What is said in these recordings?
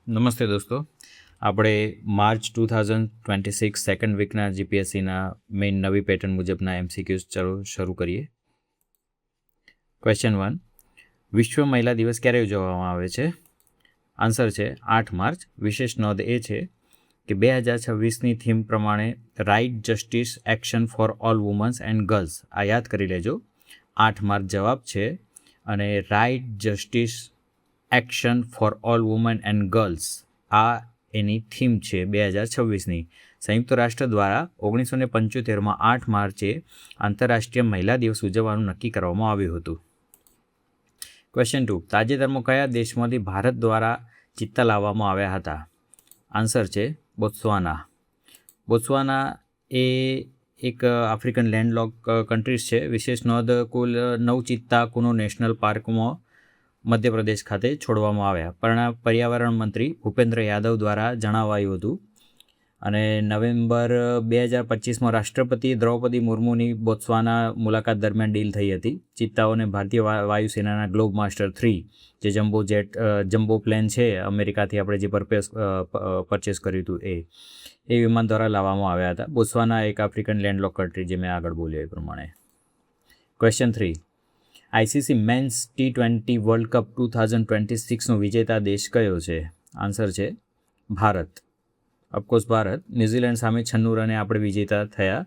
નમસ્તે દોસ્તો, આપણે માર્ચ 2026 સેકન્ડ વીકના જીપીએસસીના મેઇન નવી પેટર્ન મુજબના એમસીક્યુઝ શરૂ કરીએ. ક્વેશ્ચન 1, વિશ્વ મહિલા દિવસ ક્યારે ઉજવવામાં આવે છે? આન્સર છે 8 માર્ચ. વિશેષ નોંધ એ છે કે 2026ની થીમ પ્રમાણે right, justice, action for all womens and girls, આ યાદ કરી લેજો. 8 માર્ચ જવાબ છે અને right, justice, action for all women and girls આ એની થીમ છે 2026ની. સંયુક્ત રાષ્ટ્ર દ્વારા 1975માં 8 માર્ચે આંતરરાષ્ટ્રીય મહિલા દિવસ ઉજવવાનું નક્કી કરવામાં આવ્યું હતું. ક્વેશ્ચન 2, તાજેતરમાં કયા દેશમાંથી ભારત દ્વારા ચિત્તા લાવવામાં આવ્યા હતા? આન્સર છે બોત્સવાના. બોત્સવાના એ એક આફ્રિકન લેન્ડલોક કન્ટ્રીઝ છે. વિશેષ નોંધ, કુલ 9 ચિત્તા કુનો નેશનલ પાર્કમાં મધ્યપ્રદેશ ખાતે છોડવામાં આવ્યા. પર્યાવરણ મંત્રી ભૂપેન્દ્ર યાદવ દ્વારા જણાવાયું હતું. અને નવેમ્બર 2025માં રાષ્ટ્રપતિ દ્રૌપદી મુર્મુની બોત્સવાના મુલાકાત દરમિયાન ડીલ થઈ હતી. ચિત્તાઓને ભારતીય વાયુસેનાના ગ્લોબ માસ્ટર 3 જે જમ્બો પ્લેન છે અમેરિકાથી આપણે જે પરચેસ કર્યું હતું એ વિમાન દ્વારા લાવવામાં આવ્યા હતા. બોત્સવાના એક આફ્રિકન લેન્ડલોક કન્ટ્રી, જે મેં આગળ બોલ્યો એ પ્રમાણે. Question 3, ICC men's T20 world cup 2026નો વિજેતા દેશ કયો છે? આન્સર છે ભારત. ઓફકોર્સ ભારત. ન્યૂઝીલેન્ડ સામે 96 રને આપણે વિજેતા થયા.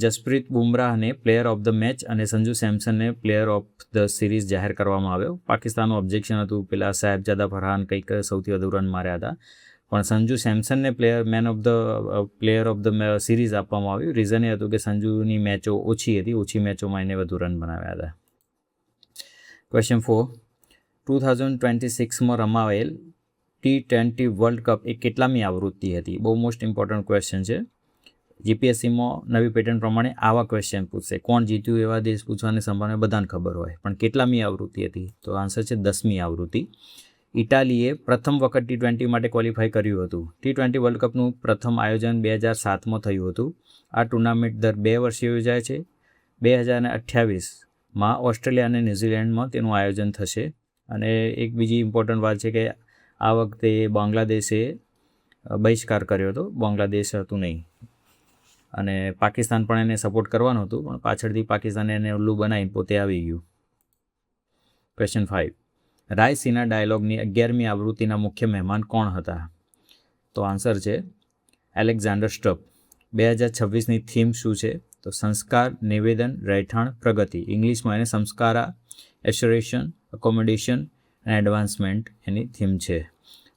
જસપ્રીત બુમરાહને પ્લેયર ઓફ ધ મેચ અને સંજુ સેમસનને પ્લેયર ઓફ ધ સિરીઝ જાહેર કરવામાં આવ્યો. પાકિસ્તાનનું ઓબ્જેક્શન હતું, પેલા સાહેબજાદા ફરહાન કંઈક સૌથી વધુ રન માર્યા હતા, પણ સંજુ સેમસનને પ્લેયર ઓફ ધ સિરીઝ આપવામાં આવ્યું. રીઝન એ હતું કે સંજુની મેચો ઓછી મેચોમાં એને વધુ રન બનાવ્યા હતા. ક્વેશ્ચન 4, 2026માં રમાવેલ T20 વર્લ્ડ કપ એ કેટલામી આવૃત્તિ હતી? બહુ મોસ્ટ ઇમ્પોર્ટન્ટ ક્વેશ્ચન છે. જીપીએસસીમાં નવી પેટર્ન પ્રમાણે આવા ક્વેશ્ચન પૂછશે. કોણ જીત્યું એવા દેશ પૂછવાની સંભાવના બધાને ખબર હોય, પણ કેટલામી આવૃત્તિ હતી? તો આન્સર છે 10મી આવૃત્તિ. ઇટાલીએ પ્રથમ વખત T20 માટે ક્વોલિફાય કર્યું હતું. T20 વર્લ્ડ કપનું પ્રથમ આયોજન 2007માં થયું હતું. આ ટુર્નામેન્ટ દર 2 વર્ષે યોજાય છે. 2028માં ઓસ્ટ્રેલિયા અને ન્યૂઝીલેન્ડમાં તેનું આયોજન થશે. અને એક બીજી ઇમ્પોર્ટન્ટ વાત છે કે આ વખતે બાંગ્લાદેશે બહિષ્કાર કર્યો હતો. બાંગ્લાદેશ હતું નહીં, અને પાકિસ્તાન પણ એને સપોર્ટ કરવાનું હતું, પણ પાછળથી પાકિસ્તાને એને ઉલ્લુ બનાવીને પોતે આવી ગયું. ક્વેશ્ચન 5, રાયસીના ડાયલોગની 11મી આવૃત્તિના મુખ્ય મહેમાન કોણ હતા? તો આન્સર છે એલેક્ઝાન્ડર સ્ટબ. 2026ની થીમ શું છે? તો સંસ્કાર, નિવેદન, રહેઠાણ, પ્રગતિ. ઇંગ્લિશમાં એને સંસ્કારા, એસ્યુરેશન, અકોમોડેશન અને એડવાન્સમેન્ટ એની થીમ છે.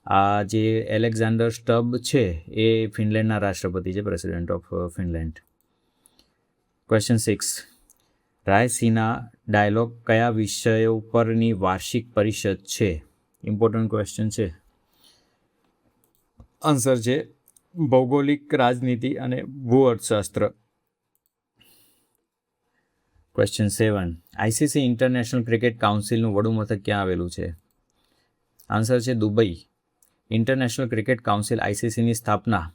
આ જે એલેક્ઝાન્ડર સ્ટબ છે એ ફિનલેન્ડના રાષ્ટ્રપતિ છે, president of Finland. Question 6, Raisina dialogue કયા વિષયો પરની વાર્ષિક પરિષદ છે? ઇમ્પોર્ટન્ટ ક્વેશ્ચન છે. આન્સર છે ભૌગોલિક રાજનીતિ અને ભૂઅર્થશાસ્ત્ર. ક્વેશ્ચન 7, આઈસીસી ઇન્ટરનેશનલ ક્રિકેટ કાઉન્સિલનું વડું મથક ક્યાં આવેલું છે? આન્સર છે દુબઈ. ઇન્ટરનેશનલ ક્રિકેટ કાઉન્સિલ આઈસીસીની સ્થાપના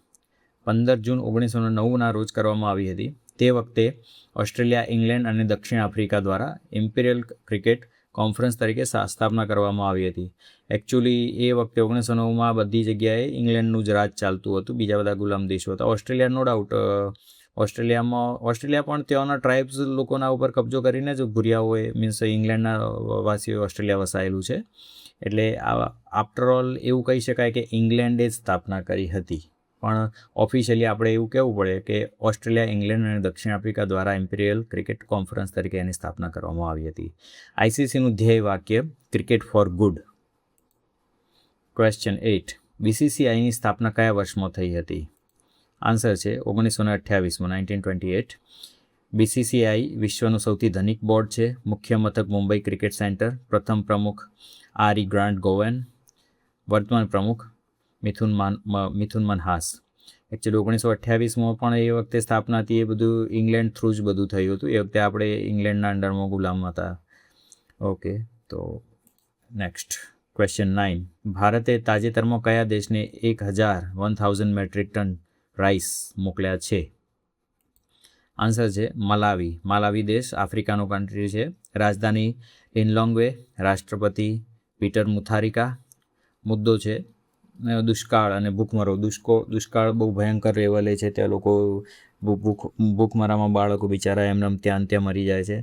15 જૂન 1909ના રોજ કરવામાં આવી હતી. તે વખતે ઓસ્ટ્રેલિયા, ઇંગ્લેન્ડ અને દક્ષિણ આફ્રિકા દ્વારા ઇમ્પિરિયલ ક્રિકેટ કોન્ફરન્સ તરીકે સ્થાપના કરવામાં આવી હતી. એકચ્યુઅલી એ વખતે 1909માં બધી જગ્યાએ ઇંગ્લેન્ડનું જ રાજ ચાલતું હતું, બીજા બધા ગુલામ દેશો હતા. ઓસ્ટ્રેલિયા નો ડાઉટ, ઓસ્ટ્રેલિયા પણ ત્યાંના ટ્રાઇબ્સ લોકોના ઉપર કબજો કરીને જ ભૂર્યાઓએ મીન્સ ઇંગ્લેન્ડના વાસીઓએ ઓસ્ટ્રેલિયા વસાયેલું છે. એટલે આફ્ટરઓલ એવું કહી શકાય કે ઇંગ્લેન્ડે જ સ્થાપના કરી હતી, પણ ઓફિશિયલી આપણે એવું કહેવું પડે કે ઓસ્ટ્રેલિયા, ઇંગ્લેન્ડ અને દક્ષિણ આફ્રિકા દ્વારા ઇમ્પિરિયલ ક્રિકેટ કોન્ફરન્સ તરીકે એની સ્થાપના કરવામાં આવી હતી. આઈસીસીનું ધ્યેય વાક્ય ક્રિકેટ ફોર ગુડ. ક્વેશ્ચન 8, બીસીસીઆઈની સ્થાપના કયા વર્ષમાં થઈ હતી? આન્સર છે 1928માં, 1928. બીસીસીઆઈ વિશ્વનું સૌથી ધનિક બોર્ડ છે. મુખ્ય મથક મુંબઈ ક્રિકેટ સેન્ટર. પ્રથમ પ્રમુખ આરી ગ્રાન્ટ ગોવેન. વર્તમાન પ્રમુખ મિથુન મનહાસ. એકચ્યુઅલી 1928માં પણ એ વખતે સ્થાપના હતી, એ બધું ઇંગ્લેન્ડ થ્રુ જ બધું થયું હતું. એ વખતે આપણે ઇંગ્લેન્ડના અંડરમાં ગુલામ હતા. ઓકે, તો નેક્સ્ટ ક્વેશ્ચન 9, ભારતે તાજેતરમાં કયા દેશને 1000 મેટ્રિક ટન રાઈસ મોકલ્યા છે? આન્સર છે મલાવી. માલાવી દેશ આફ્રિકાનો કન્ટ્રી છે. રાજધાની લિનલોંગવે. રાષ્ટ્રપતિ પીટર મુથારિકા. મુદ્દો છે દુષ્કાળ અને ભૂખમરો. દુષ્કાળ બહુ ભયંકર લેવલે છે, ત્યાં લોકો ભૂખમરામાં બાળકો બિચારા એમને ત્યાં મરી જાય છે,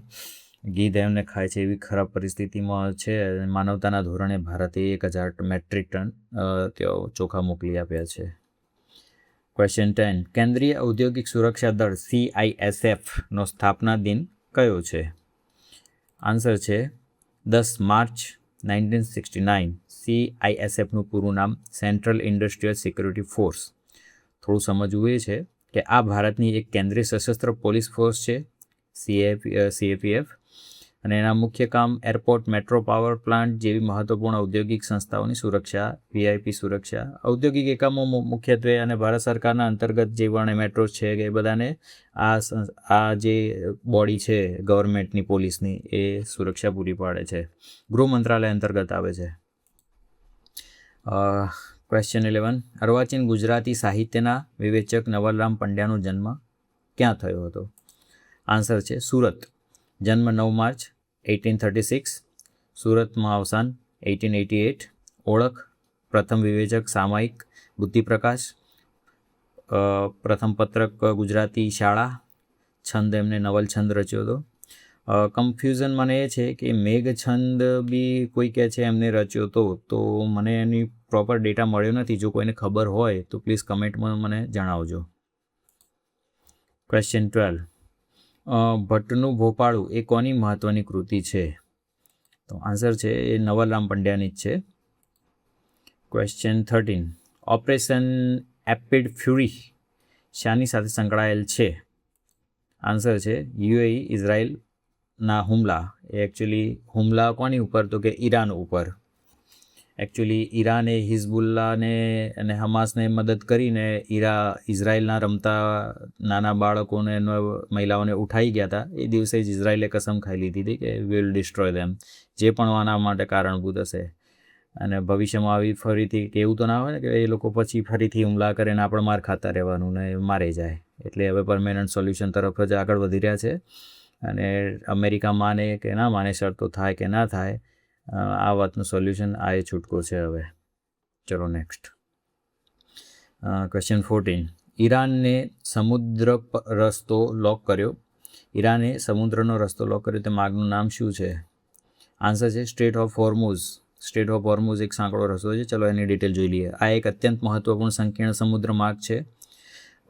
ગીધ એમને ખાય છે, એવી ખરાબ પરિસ્થિતિમાં છે. માનવતાના ધોરણે ભારતે 1000 મેટ્રિક ટન તેઓ ચોખા મોકલી આપ્યા છે. ક્વેશ્ચન 10. કેન્દ્રીય ઔદ્યોગિક સુરક્ષા દળ CISFનો સ્થાપના દિન કયો છે? આન્સર છે 10 માર્ચ 1969. CISFનું પૂરું નામ સેન્ટ્રલ ઇન્ડસ્ટ્રીયલ સિક્યુરિટી ફોર્સ. થોડું સમજવું એ છે કે આ ભારતની એક કેન્દ્રીય સશસ્ત્ર પોલીસ ફોર્સ છે, CAPF, અને એના મુખ્ય કામ એરપોર્ટ, મેટ્રો, પાવર પ્લાન્ટ જેવી મહત્વપૂર્ણ ઔદ્યોગિક સંસ્થાઓની સુરક્ષા, VIP સુરક્ષા, ઔદ્યોગિક એકમો મુખ્યત્વે અને ભારત સરકારના અંતર્ગત જે પણ મેટ્રો છે કે એ બધાને આ જે બોડી છે ગવર્મેન્ટની પોલીસની એ સુરક્ષા પૂરી પાડે છે. ગૃહ મંત્રાલય અંતર્ગત આવે છે. ક્વેશ્ચન 11. અર્વાચીન ગુજરાતી સાહિત્યના વિવેચક નવલરામ પંડ્યાનો જન્મ ક્યાં થયો હતો? આન્સર છે સુરત. જન્મ 9 માર્ચ 1836. સુરતમાં અવસાન 1888. ઓળખ: પ્રથમ વિવેચક સામાયિક બુદ્ધિપ્રકાશ, પ્રથમ પત્રક ગુજરાતી શાળા, છંદ એમને નવલ છંદ રચ્યો હતો. કન્ફ્યુઝન મને એ છે કે મેઘછંદ બી કોઈ કહે છે એમને રચ્યો હતો, તો મને એની પ્રોપર ડેટા મળ્યો નથી. જો કોઈને ખબર હોય તો પ્લીઝ કમેન્ટમાં મને જણાવજો. ક્વેશ્ચન 12. ભટ્ટનું ભોપાળું એ કોની મહત્વની કૃતિ છે? તો આન્સર છે એ નવલરામ પંડ્યાની જ છે. ક્વેશ્ચન 13. ઓપરેશન એપિડ ફ્યુરી શાની સાથે સંકળાયેલ છે? આન્સર છે UAE ઇઝરાયલના હુમલા. એ એકચ્યુઅલી હુમલા કોની ઉપર? તો કે ઈરાન ઉપર. એકચ્યુઅલી ઈરાને હિઝબુલ્લાને અને હમાસને મદદ કરીને ઇઝરાયલના રમતા નાના બાળકોને મહિલાઓને ઉઠાઈ ગયા હતા. એ દિવસે જ ઇઝરાયલે કસમ ખાઈ લીધી હતી કે વિલ ડિસ્ટ્રોય ધેમ, જે પણ આના માટે કારણભૂત હશે. અને ભવિષ્યમાં આવી ફરીથી કે એવું તો ના હોય ને કે એ લોકો પછી ફરીથી હુમલા કરે ને આપણે માર ખાતા રહેવાનું ને મારે જાય. એટલે હવે પરમેનન્ટ સોલ્યુશન તરફ જ આગળ વધી રહ્યા છે. અને અમેરિકા માને કે ના માને, શરતો થાય કે ના થાય, આ વાતનું સોલ્યુશન આ એ છૂટકો છે હવે. ચલો નેક્સ્ટ. ક્વેશ્ચન 14. ઈરાને સમુદ્ર રસ્તો લોક કર્યો. ઈરાને સમુદ્રનો રસ્તો લોક કર્યો તે માર્ગનું નામ શું છે? આન્સર છે સ્ટ્રેટ ઓફ હોર્મુઝ. સ્ટ્રેટ ઓફ હોર્મુઝ એક સાંકડો રસ્તો છે. ચલો એની ડિટેલ જોઈ લઈએ. આ એક અત્યંત મહત્વપૂર્ણ સંકીર્ણ સમુદ્ર માર્ગ છે.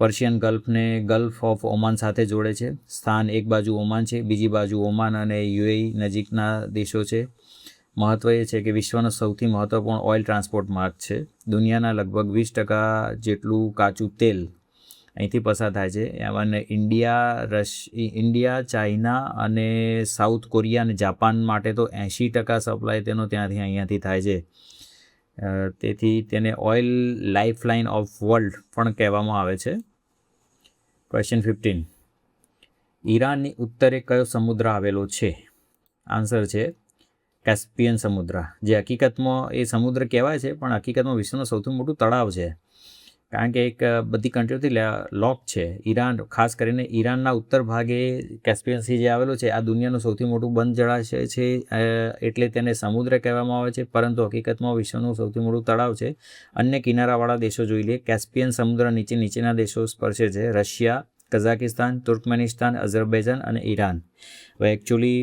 પર્શિયન ગલ્ફને ગલ્ફ ઓફ ઓમાન સાથે જોડે છે. સ્થાન એક બાજુ ઓમાન છે, બીજી બાજુ ઓમાન અને UAE નજીકના દેશો છે. મહત્વ એ છે કે વિશ્વનો સૌથી મહત્વપૂર્ણ ઓઇલ ટ્રાન્સપોર્ટ માર્ગ છે. દુનિયાના લગભગ 20% જેટલું કાચું તેલ અહીંથી પસાર થાય છે. એમાં ઇન્ડિયા, ચાઇના અને સાઉથ કોરિયા અને જાપાન માટે તો 80% સપ્લાય તેનો અહીંયાથી થાય છે. તેથી તેને ઓઇલ લાઇફલાઇન ઓફ વર્લ્ડ પણ કહેવામાં આવે છે. ક્વેશ્ચન 15. ઈરાનની ઉત્તરે કયો સમુદ્ર આવેલો છે? આન્સર છે કેસ્પિયન સમુદ્ર, જે હકીકતમાં એ સમુદ્ર કહેવાય છે પણ હકીકતમાં વિશ્વનું સૌથી મોટું તળાવ છે. કારણ કે એક બધી કન્ટ્રીઓથી લોક છે. ઈરાન, ખાસ કરીને ઈરાનના ઉત્તર ભાગે કેસ્પિયન સી જે આવેલો છે, આ દુનિયાનું સૌથી મોટું બંધ જળાશય છે. એટલે તેને સમુદ્ર કહેવામાં આવે છે, પરંતુ હકીકતમાં વિશ્વનું સૌથી મોટું તળાવ છે. અન્ય કિનારાવાળા દેશો જોઈ લઈએ. કેસ્પિયન સમુદ્ર નીચેના દેશો સ્પર્શે છે: રશિયા, કઝાકિસ્તાન, તુર્કમેનિસ્તાન, અઝરબૈજાન અને ઈરાન. હવે એકચ્યુઅલી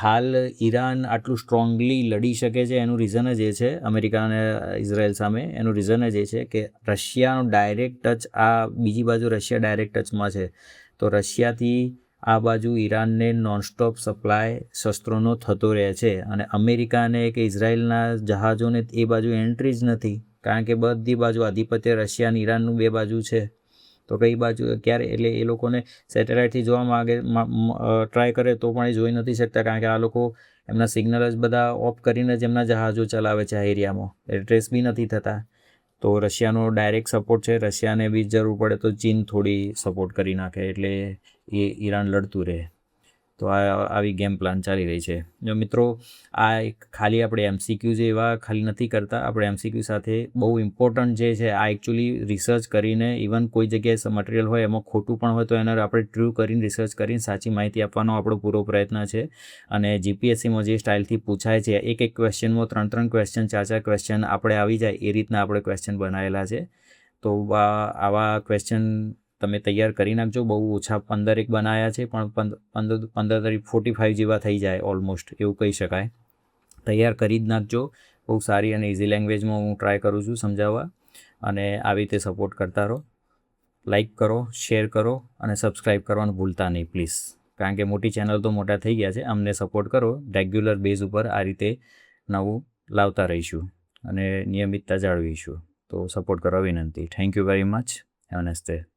હાલ ઈરાન આટલું સ્ટ્રોંગલી લડી શકે છે એનું રીઝન જ એ છે, અમેરિકા અને ઇઝરાયલ સામે, એનું રીઝન જ એ છે કે રશિયાનો ડાયરેક્ટ ટચ, આ બીજી બાજુ રશિયા ડાયરેક્ટ ટચમાં છે. તો રશિયાથી આ બાજુ ઈરાનને નોનસ્ટોપ સપ્લાય શસ્ત્રોનો થતો રહે છે. અને અમેરિકાને કે ઇઝરાયલના જહાજોને એ બાજુ એન્ટ્રી જ નથી, કારણ કે બધી બાજુ આધિપત્ય રશિયા અને ઈરાનનું બે બાજુ છે. તો કઈ બાજુ ક્યારે, એટલે એ લોકોને સેટેલાઇટથી જોવા માગે ટ્રાય કરે તો પણ એ જોઈ નથી શકતા, કારણ કે આ લોકો એમના સિગ્નલ જ બધા ઓફ કરીને જ એમના જહાજો ચલાવે છે આ એરિયામાં, એટલે ટ્રેસ બી નથી થતા. તો રશિયાનો ડાયરેક્ટ સપોર્ટ છે. રશિયાને બી જરૂર પડે તો ચીન થોડી સપોર્ટ કરી નાખે, એટલે એ ઈરાન લડતું રહે. તો આવી ગેમ પ્લાન ચાલી રહી છે. જો મિત્રો આ એક ખાલી આપણે MCQ જે એવા ખાલી નથી કરતા, આપણે MCQ સાથે બહુ ઇમ્પોર્ટન્ટ જે છે આ એકચ્યુઅલી રિસર્ચ કરીને ઇવન કોઈ જગ્યાએ મટીરિયલ હોય એમાં ખોટું પણ હોય તો એને આપણે ટ્રુ કરીને રિસર્ચ કરીને સાચી માહિતી આપવાનો આપણો પૂરો પ્રયત્ન છે. અને GPSCમાં જે સ્ટાઇલથી પૂછાય છે એક ક્વેશ્ચનમાં 3 ક્વેશ્ચન 4 ક્વેશ્ચન આપણે આવી જાય એ રીતના આપણે ક્વેશ્ચન બનાવેલા છે. તો આવા ક્વેશ્ચન તમે તૈયાર કરી નાખજો. બહુ ઓછા 15 બનાવ્યા છે પણ 15 45 જેવા થઈ જાય ઓલમોસ્ટ એવું કહી શકાય. તૈયાર કરી જ નાખજો. બહુ સારી અને ઇઝી લેંગ્વેજમાં હું ટ્રાય કરું છું સમજાવવા, અને આવી રીતે સપોર્ટ કરતા રહો. લાઇક કરો, શેર કરો અને સબસ્ક્રાઈબ કરવાનું ભૂલતા નહીં પ્લીઝ, કારણ કે મોટી ચેનલ તો મોટા થઈ ગયા છે. અમને સપોર્ટ કરો. રેગ્યુલર બેઝ ઉપર આ રીતે નવું લાવતા રહીશું અને નિયમિતતા જાળવીશું. તો સપોર્ટ કરવા વિનંતી. Thank you very much. Have a nice day.